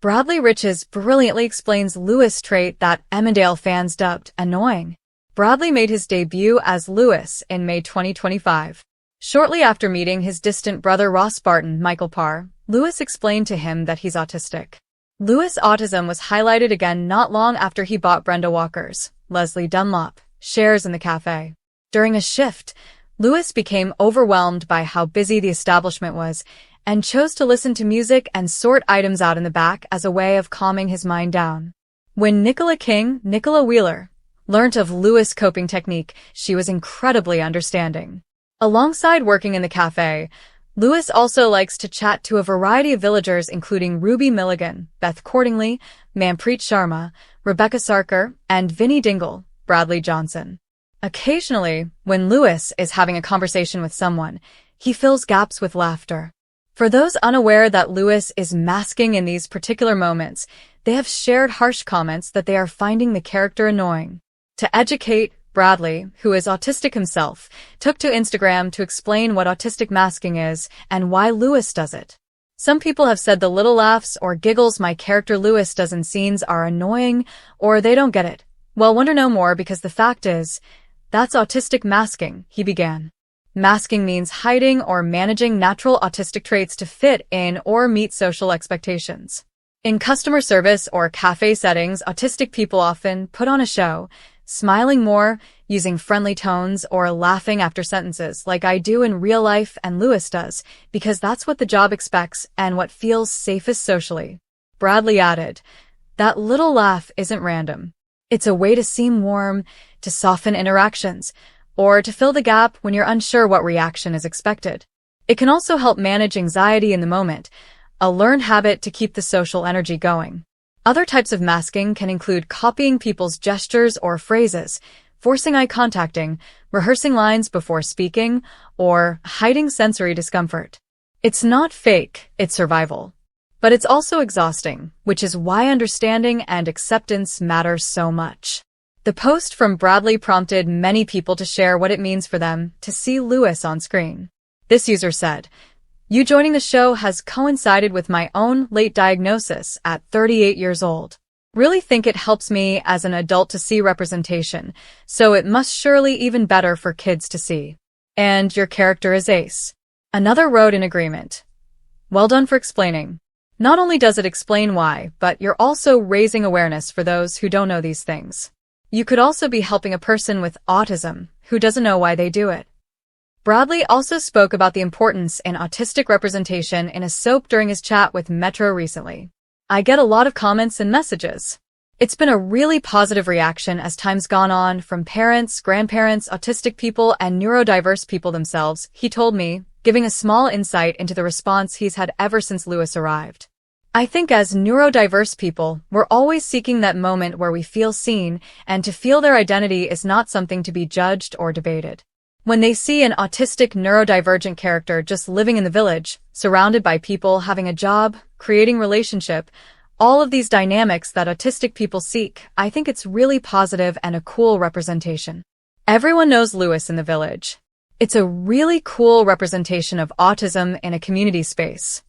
Bradley Riches brilliantly explains Lewis' trait that Emmerdale fans dubbed annoying. Bradley made his debut as Lewis in May 2025. Shortly after meeting his distant brother Ross Barton, Michael Parr, Lewis explained to him that he's autistic. Lewis' autism was highlighted again not long after he bought Brenda Walker's, Leslie Dunlop, shares in the cafe. During a shift, Lewis became overwhelmed by how busy the establishment was and chose to listen to music and sort items out in the back as a way of calming his mind down. When Nicola Wheeler, learnt of Lewis' coping technique, she was incredibly understanding. Alongside working in the cafe, Lewis also likes to chat to a variety of villagers including Ruby Milligan, Beth Cordingley, Manpreet Sharma, Rebecca Sarkar, and Vinnie Dingle, Bradley Johnson. Occasionally, when Lewis is having a conversation with someone, he fills gaps with laughter. For those unaware that Lewis is masking in these particular moments, they have shared harsh comments that they are finding the character annoying. To educate, Bradley, who is autistic himself, took to Instagram to explain what autistic masking is and why Lewis does it. Some people have said the little laughs or giggles my character Lewis does in scenes are annoying, or they don't get it. Well, wonder no more because the fact is, that's autistic masking, he began. Masking means hiding or managing natural autistic traits to fit in or meet social expectations. In customer service or cafe settings, autistic people often put on a show, smiling more, using friendly tones, or laughing after sentences like I do in real life and Lewis does, because that's what the job expects and what feels safest socially. Bradley added, that little laugh isn't random. It's a way to seem warm, to soften interactions, or to fill the gap when you're unsure what reaction is expected. It can also help manage anxiety in the moment, a learned habit to keep the social energy going. Other types of masking can include copying people's gestures or phrases, forcing eye contacting, rehearsing lines before speaking, or hiding sensory discomfort. It's not fake, it's survival. But it's also exhausting, which is why understanding and acceptance matter so much. The post from Bradley prompted many people to share what it means for them to see Lewis on screen. This user said, "You joining the show has coincided with my own late diagnosis at 38 years old. Really think it helps me as an adult to see representation, so it must surely even better for kids to see. And your character is ace." Another wrote in agreement. Well done for explaining. Not only does it explain why, but you're also raising awareness for those who don't know these things. You could also be helping a person with autism who doesn't know why they do it. Bradley also spoke about the importance in autistic representation in a soap during his chat with Metro recently. I get a lot of comments and messages. It's been a really positive reaction as time's gone on from parents, grandparents, autistic people, and neurodiverse people themselves, he told me, giving a small insight into the response he's had ever since Lewis arrived. I think as neurodiverse people, we're always seeking that moment where we feel seen, and to feel their identity is not something to be judged or debated. When they see an autistic neurodivergent character just living in the village, surrounded by people having a job, creating relationship, all of these dynamics that autistic people seek, I think it's really positive and a cool representation. Everyone knows Lewis in the village. It's a really cool representation of autism in a community space.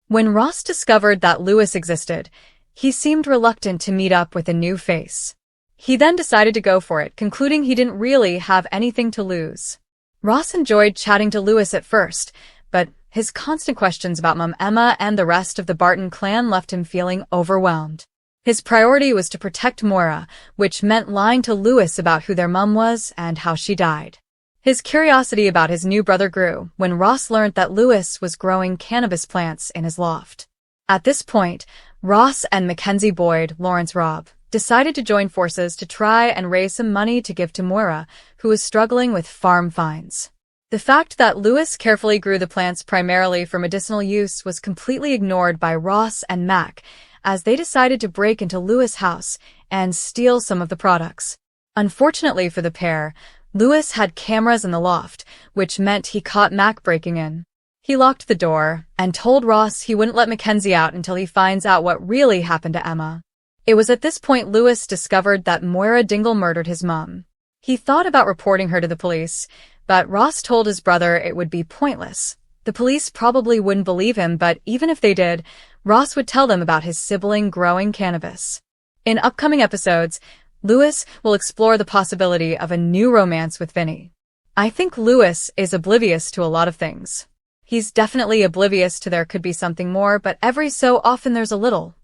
When Ross discovered that Lewis existed, he seemed reluctant to meet up with a new face. He then decided to go for it, concluding he didn't really have anything to lose. Ross enjoyed chatting to Lewis at first, but his constant questions about Mum Emma and the rest of the Barton clan left him feeling overwhelmed. His priority was to protect Moira, which meant lying to Lewis about who their mum was and how she died. His curiosity about his new brother grew when Ross learned that Lewis was growing cannabis plants in his loft. At this point, Ross and Mackenzie Boyd, Lawrence Robb, decided to join forces to try and raise some money to give to Moira, who was struggling with farm fines. The fact that Lewis carefully grew the plants primarily for medicinal use was completely ignored by Ross and Mac, as they decided to break into Lewis' house and steal some of the products. Unfortunately for the pair, Lewis had cameras in the loft, which meant he caught Mac breaking in. He locked the door and told Ross he wouldn't let Mackenzie out until he finds out what really happened to Emma. It was at this point Lewis discovered that Moira Dingle murdered his mum. He thought about reporting her to the police, but Ross told his brother it would be pointless. The police probably wouldn't believe him, but even if they did, Ross would tell them about his sibling growing cannabis. In upcoming episodes, Lewis will explore the possibility of a new romance with Vinny. I think Lewis is oblivious to a lot of things. He's definitely oblivious to there could be something more, but every so often there's a little.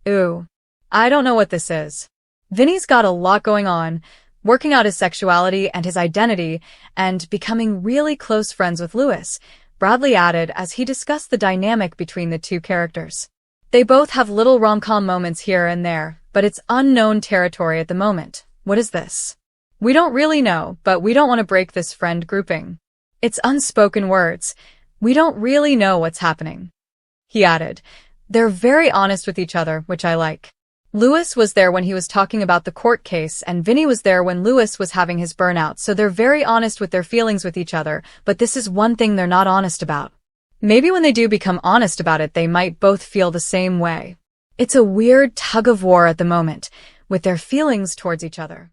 Ooh, I don't know what this is. Vinny's got a lot going on, working out his sexuality and his identity, and becoming really close friends with Lewis, Bradley added as he discussed the dynamic between the two characters. They both have little rom-com moments here and there, but it's unknown territory at the moment. What is this? We don't really know, but we don't want to break this friend grouping. It's unspoken words. We don't really know what's happening. He added, they're very honest with each other, which I like. Lewis was there when he was talking about the court case, and Vinny was there when Lewis was having his burnout, so they're very honest with their feelings with each other, but this is one thing they're not honest about. Maybe when they do become honest about it, they might both feel the same way. It's a weird tug of war at the moment, with their feelings towards each other.